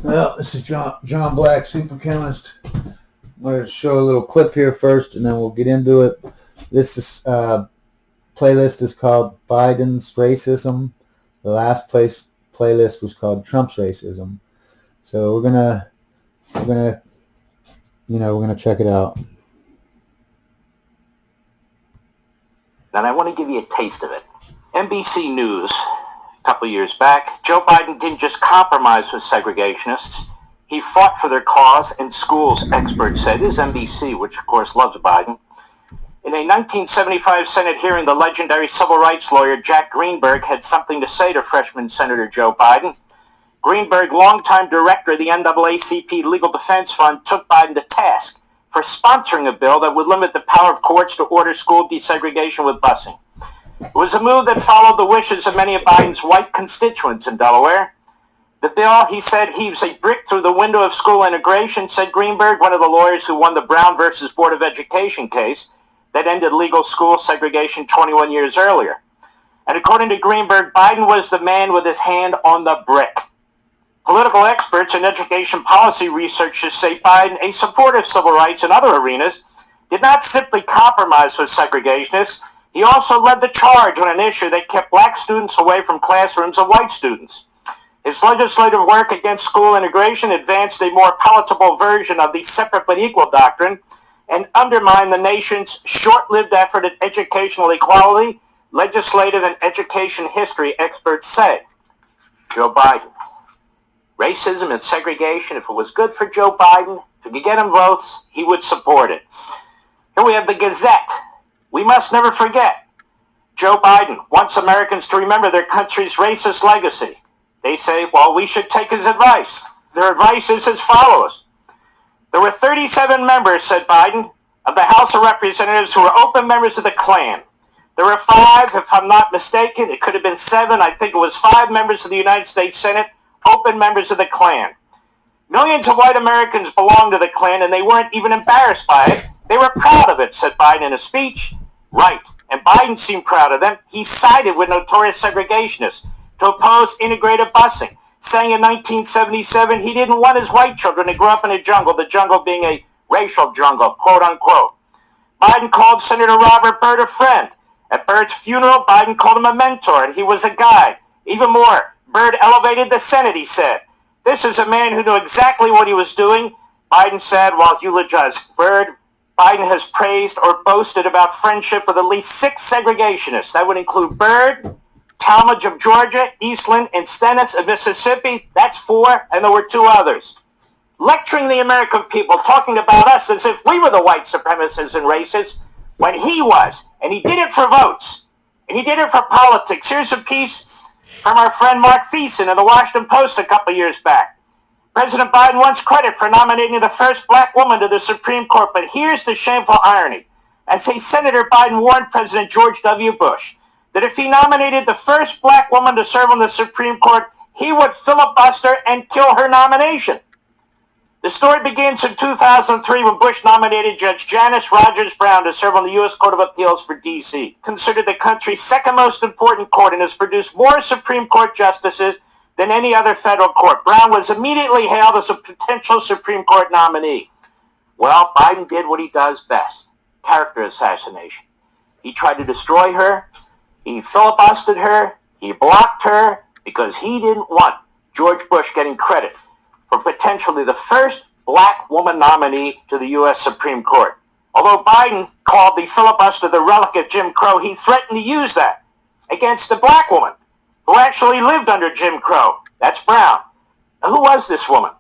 Well, this is John Black, Super Chemist. I'm going to show a little clip here first, and then we'll get into it. This playlist is called Biden's Racism. The last playlist was called Trump's Racism. So we're gonna check it out. And I want to give you a taste of it. NBC News, a couple years back, Joe Biden didn't just compromise with segregationists. He fought for their cause in schools, experts said. This is NBC, which of course loves Biden. In a 1975 Senate hearing, the legendary civil rights lawyer Jack Greenberg had something to say to freshman Senator Joe Biden. Greenberg, longtime director of the NAACP Legal Defense Fund, took Biden to task for sponsoring a bill that would limit the power of courts to order school desegregation with busing. It was a move that followed the wishes of many of Biden's white constituents in Delaware. The bill, he said, heaves a brick through the window of school integration, said Greenberg, one of the lawyers who won the Brown versus Board of Education case that ended legal school segregation 21 years earlier. And according to Greenberg, Biden was the man with his hand on the brick. Political experts and education policy researchers say Biden, a supporter of civil rights in other arenas, did not simply compromise with segregationists. He also led the charge on an issue that kept black students away from classrooms of white students. His legislative work against school integration advanced a more palatable version of the separate but equal doctrine and undermined the nation's short-lived effort at educational equality, legislative and education history, experts say. Joe Biden. Racism and segregation, if it was good for Joe Biden, if it could get him votes, he would support it. Here we have the Gazette. We must never forget. Joe Biden wants Americans to remember their country's racist legacy. They say, well, we should take his advice. Their advice is as follows. There were 37 members, said Biden, of the House of Representatives who were open members of the Klan. There were 5, if I'm not mistaken, it could have been 7, I think it was 5 members of the United States Senate, open members of the Klan. Millions of white Americans belonged to the Klan, and they weren't even embarrassed by it. They were proud of it, said Biden in a speech. Right, and Biden seemed proud of them. He sided with notorious segregationists to oppose integrated busing, saying in 1977 he didn't want his white children to grow up in a jungle, the jungle being a racial jungle, quote unquote. Biden called Senator Robert Byrd a friend. At Byrd's funeral, Biden called him a mentor, and he was a guide. Even more, Byrd elevated the Senate, he said. This is a man who knew exactly what he was doing, Biden said while eulogizing Byrd. Biden has praised or boasted about friendship with at least 6 segregationists. That would include Byrd, Talmadge of Georgia, Eastland, and Stennis of Mississippi. That's 4, and there were 2 others. Lecturing the American people, talking about us as if we were the white supremacists and racists, when he was. And he did it for votes. And he did it for politics. Here's a piece from our friend Mark Thiessen in the Washington Post a couple years back. President Biden wants credit for nominating the first black woman to the Supreme Court, but here's the shameful irony. As a Senator, Biden warned President George W. Bush that if he nominated the first black woman to serve on the Supreme Court, he would filibuster and kill her nomination. The story begins in 2003 when Bush nominated Judge Janice Rogers Brown to serve on the U.S. Court of Appeals for D.C., considered the country's second most important court and has produced more Supreme Court justices than any other federal court. Brown was immediately hailed as a potential Supreme Court nominee. Well, Biden did what he does best, character assassination. He tried to destroy her, he filibustered her, he blocked her, because he didn't want George Bush getting credit for potentially the first black woman nominee to the U.S. Supreme Court. Although Biden called the filibuster the relic of Jim Crow, he threatened to use that against a black woman who actually lived under Jim Crow. That's Brown. Now, who was this woman?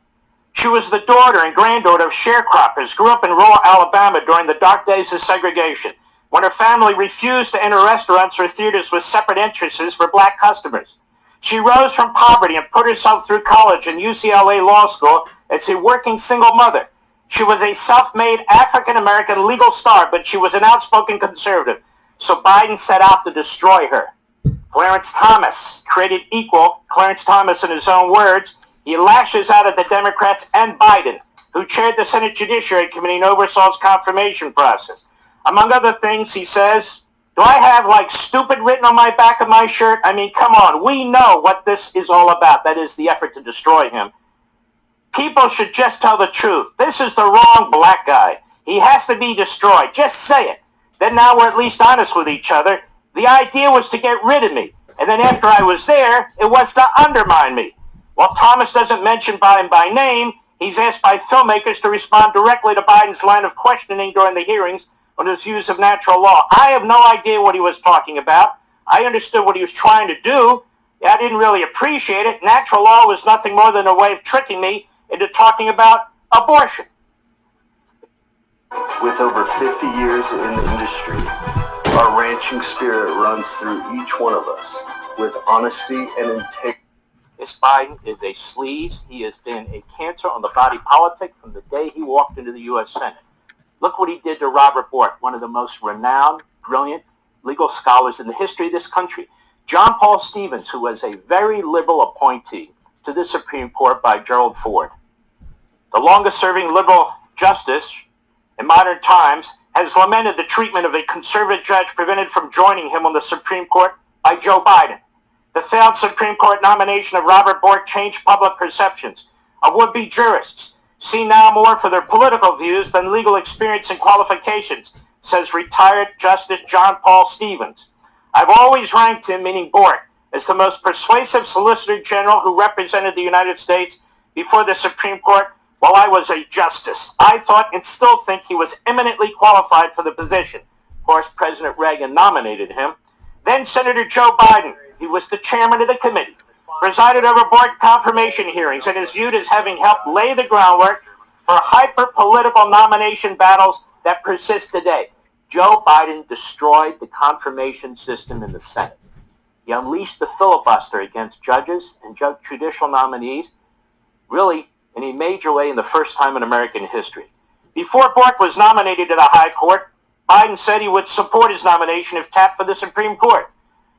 She was the daughter and granddaughter of sharecroppers, grew up in rural Alabama during the dark days of segregation, when her family refused to enter restaurants or theaters with separate entrances for black customers. She rose from poverty and put herself through college and UCLA Law School as a working single mother. She was a self-made African-American legal star, but she was an outspoken conservative. So Biden set out to destroy her. Clarence Thomas, created equal, Clarence Thomas in his own words, he lashes out at the Democrats and Biden, who chaired the Senate Judiciary Committee and oversaw its confirmation process. Among other things, he says, do I have like stupid written on my back of my shirt? I mean, come on, we know what this is all about. That is the effort to destroy him. People should just tell the truth. This is the wrong black guy. He has to be destroyed. Just say it. Then now we're at least honest with each other. The idea was to get rid of me. And then after I was there, it was to undermine me. While Thomas doesn't mention Biden by name, he's asked by filmmakers to respond directly to Biden's line of questioning during the hearings on his views of natural law. I have no idea what he was talking about. I understood what he was trying to do. I didn't really appreciate it. Natural law was nothing more than a way of tricking me into talking about abortion. With over 50 years in the industry, our ranching spirit runs through each one of us with honesty and integrity. This Biden is a sleaze. He has been a cancer on the body politic from the day he walked into the U.S. Senate. Look what he did to Robert Bork, one of the most renowned, brilliant legal scholars in the history of this country. John Paul Stevens, who was a very liberal appointee to the Supreme Court by Gerald Ford. The longest-serving liberal justice in modern times has lamented the treatment of a conservative judge prevented from joining him on the Supreme Court by Joe Biden. The failed Supreme Court nomination of Robert Bork changed public perceptions of would-be jurists, seen now more for their political views than legal experience and qualifications, says retired Justice John Paul Stevens. I've always ranked him, meaning Bork, as the most persuasive Solicitor General who represented the United States before the Supreme Court while I was a justice. I thought and still think he was eminently qualified for the position. Of course, President Reagan nominated him. Then Senator Joe Biden, he was the chairman of the committee, presided over Bork confirmation hearings and is viewed as having helped lay the groundwork for hyper-political nomination battles that persist today. Joe Biden destroyed the confirmation system in the Senate. He unleashed the filibuster against judges and judicial nominees, really in a major way in the first time in American history. Before Bork was nominated to the High Court, Biden said he would support his nomination if tapped for the Supreme Court.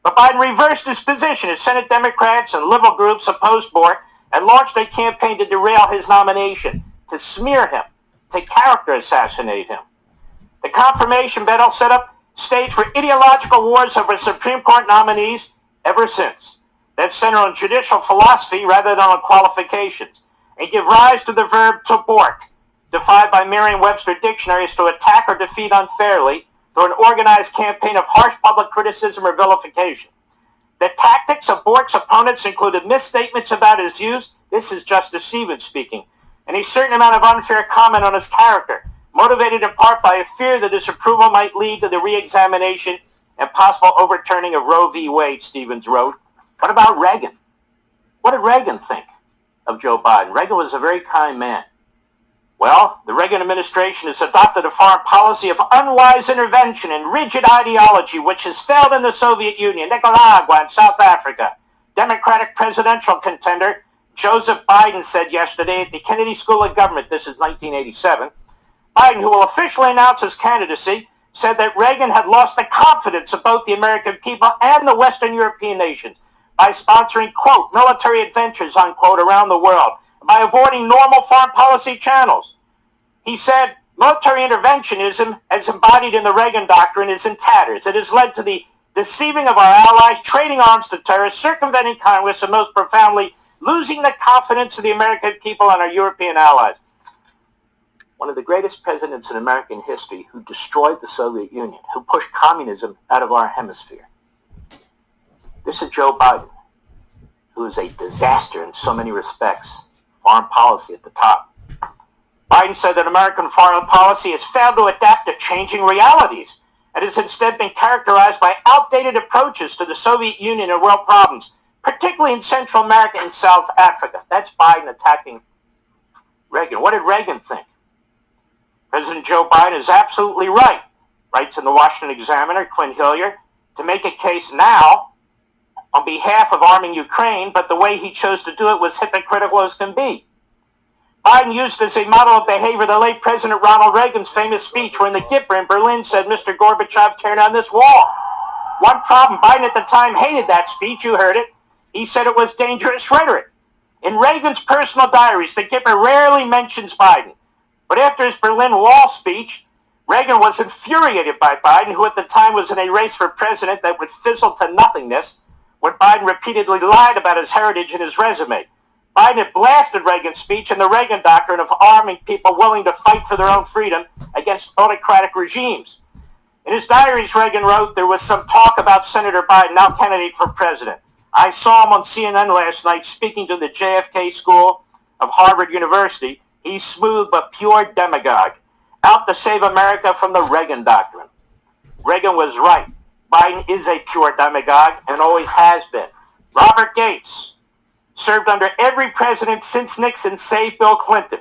But Biden reversed his position as Senate Democrats and liberal groups opposed Bork and launched a campaign to derail his nomination, to smear him, to character assassinate him. The confirmation battle set up stage for ideological wars over Supreme Court nominees ever since that center on judicial philosophy rather than on qualifications, and give rise to the verb to bork, defined by Merriam-Webster dictionaries to attack or defeat unfairly through an organized campaign of harsh public criticism or vilification. The tactics of Bork's opponents included misstatements about his views, this is Justice Stevens speaking, and a certain amount of unfair comment on his character, motivated in part by a fear that his approval might lead to the re-examination and possible overturning of Roe v. Wade, Stevens wrote. What about Reagan? What did Reagan think of Joe Biden? Reagan was a very kind man. Well, the Reagan administration has adopted a foreign policy of unwise intervention and rigid ideology, which has failed in the Soviet Union, Nicaragua, and South Africa. Democratic presidential contender Joseph Biden said yesterday at the Kennedy School of Government, this is 1987, Biden, who will officially announce his candidacy, said that Reagan had lost the confidence of both the American people and the Western European nations by sponsoring, quote, military adventures, unquote, around the world, by avoiding normal foreign policy channels. He said, military interventionism, as embodied in the Reagan Doctrine, is in tatters. It has led to the deceiving of our allies, trading arms to terrorists, circumventing Congress, and most profoundly, losing the confidence of the American people and our European allies. One of the greatest presidents in American history who destroyed the Soviet Union, who pushed communism out of our hemisphere. This is Joe Biden, who is a disaster in so many respects. Foreign policy at the top. Biden said that American foreign policy has failed to adapt to changing realities and has instead been characterized by outdated approaches to the Soviet Union and world problems, particularly in Central America and South Africa. That's Biden attacking Reagan. What did Reagan think? President Joe Biden is absolutely right, writes in the Washington Examiner, Quinn Hillier, to make a case now on behalf of arming Ukraine, but the way he chose to do it was hypocritical as can be. Biden used as a model of behavior the late President Ronald Reagan's famous speech where in the Gipper in Berlin said, Mr. Gorbachev, tear down this wall. One problem, Biden at the time hated that speech, you heard it. He said it was dangerous rhetoric. In Reagan's personal diaries, the Gipper rarely mentions Biden. But after his Berlin Wall speech, Reagan was infuriated by Biden, who at the time was in a race for president that would fizzle to nothingness when Biden repeatedly lied about his heritage and his resume. Biden had blasted Reagan's speech and the Reagan doctrine of arming people willing to fight for their own freedom against autocratic regimes. In his diaries, Reagan wrote, "There was some talk about Senator Biden, now candidate for president. I saw him on CNN last night speaking to the JFK School of Harvard University. He's smooth but pure demagogue, out to save America from the Reagan doctrine." Reagan was right. Biden is a pure demagogue and always has been. Robert Gates served under every president since Nixon, save Bill Clinton.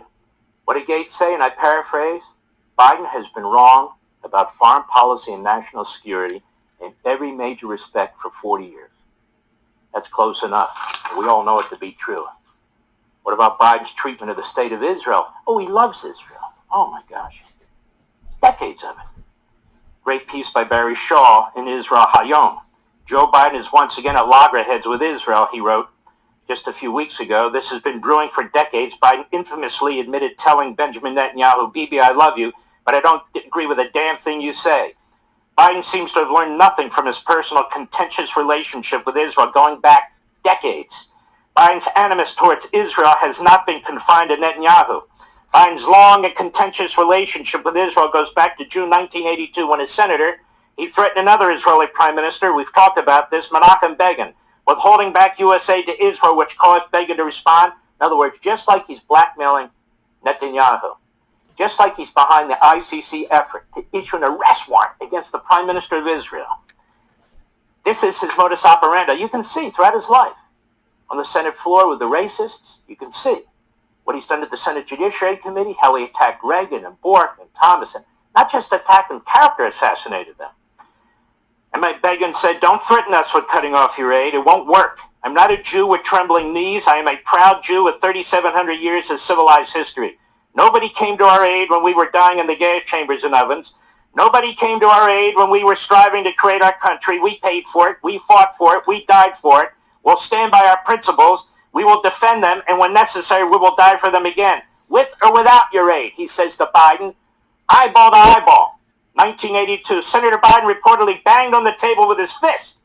What did Gates say? And I paraphrase, "Biden has been wrong about foreign policy and national security in every major respect for 40 years. That's close enough. We all know it to be true. What about Biden's treatment of the state of Israel? Oh, he loves Israel. Oh my gosh. Decades of it. Great piece by Barry Shaw in Israel Hayom. Joe Biden is once again at loggerheads with Israel, he wrote just a few weeks ago. This has been brewing for decades. Biden infamously admitted telling Benjamin Netanyahu, "Bibi, I love you, but I don't agree with a damn thing you say." Biden seems to have learned nothing from his personal contentious relationship with Israel going back decades. Biden's animus towards Israel has not been confined to Netanyahu. Biden's long and contentious relationship with Israel goes back to June 1982 when, as senator, he threatened another Israeli prime minister, we've talked about this, Menachem Begin, with holding back U.S. aid to Israel, which caused Begin to respond. In other words, just like he's blackmailing Netanyahu, just like he's behind the ICC effort to issue an arrest warrant against the Prime Minister of Israel. This is his modus operandi. You can see throughout his life. On the Senate floor with the racists, you can see what he's done at the Senate Judiciary Committee, how he attacked Reagan and Bork and Thomas, and not just attacked them, character assassinated them. And my Begin said, "Don't threaten us with cutting off your aid. It won't work. I'm not a Jew with trembling knees. I am a proud Jew with 3,700 years of civilized history. Nobody came to our aid when we were dying in the gas chambers and ovens. Nobody came to our aid when we were striving to create our country. We paid for it. We fought for it. We died for it. We'll stand by our principles. We will defend them, and when necessary, we will die for them again, with or without your aid," he says to Biden, eyeball to eyeball. 1982, Senator Biden reportedly banged on the table with his fist,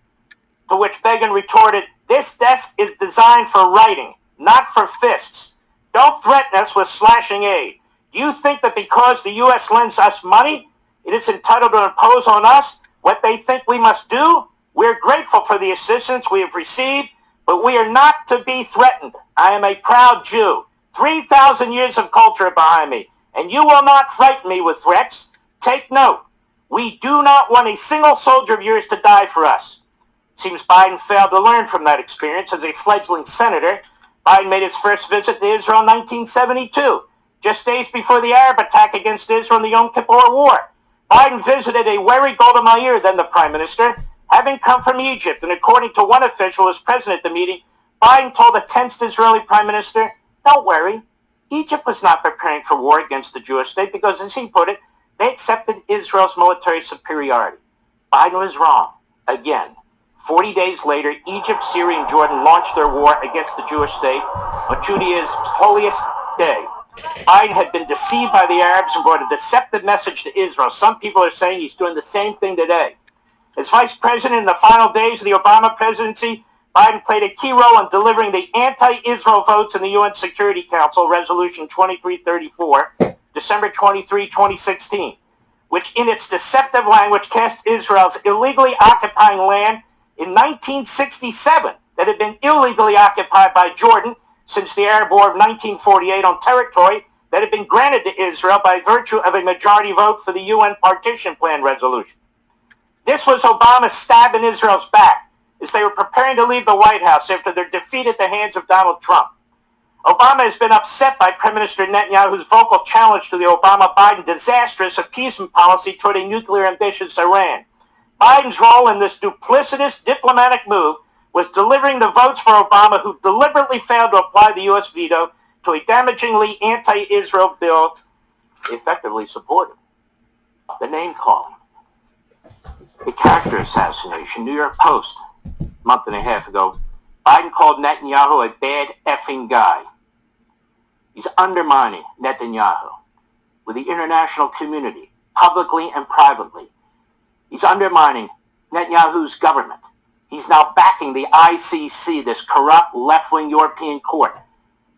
to which Begin retorted, "This desk is designed for writing, not for fists. Don't threaten us with slashing aid. Do you think that because the U.S. lends us money, it is entitled to impose on us what they think we must do? We're grateful for the assistance we have received, but we are not to be threatened. I am a proud Jew. 3,000 years of culture behind me, and you will not frighten me with threats. Take note. We do not want a single soldier of yours to die for us." Seems Biden failed to learn from that experience. As a fledgling senator, Biden made his first visit to Israel in 1972, just days before the Arab attack against Israel in the Yom Kippur War. Biden visited a wary Golda Meir, then the prime minister, having come from Egypt, and according to one official who was present at the meeting, Biden told the tensed Israeli prime minister, "Don't worry, Egypt was not preparing for war against the Jewish state because, as he put it, they accepted Israel's military superiority." Biden was wrong. Again, 40 days later, Egypt, Syria, and Jordan launched their war against the Jewish state on Judaism's holiest day. Biden had been deceived by the Arabs and brought a deceptive message to Israel. Some people are saying he's doing the same thing today. As vice president in the final days of the Obama presidency, Biden played a key role in delivering the anti-Israel votes in the UN Security Council, Resolution 2334, December 23, 2016, which in its deceptive language cast Israel's illegally occupying land in 1967 that had been illegally occupied by Jordan since the Arab War of 1948 on territory that had been granted to Israel by virtue of a majority vote for the UN Partition Plan resolution. This was Obama's stab in Israel's back as they were preparing to leave the White House after their defeat at the hands of Donald Trump. Obama has been upset by Prime Minister Netanyahu's vocal challenge to the Obama-Biden disastrous appeasement policy toward a nuclear ambitious Iran. Biden's role in this duplicitous diplomatic move was delivering the votes for Obama, who deliberately failed to apply the U.S. veto to a damagingly anti-Israel bill effectively supported. The name-calling. The character assassination. New York Post, a month and a half ago, Biden called Netanyahu a bad effing guy. He's undermining Netanyahu with the international community, publicly and privately. He's undermining Netanyahu's government. He's now backing the ICC, this corrupt left-wing European court.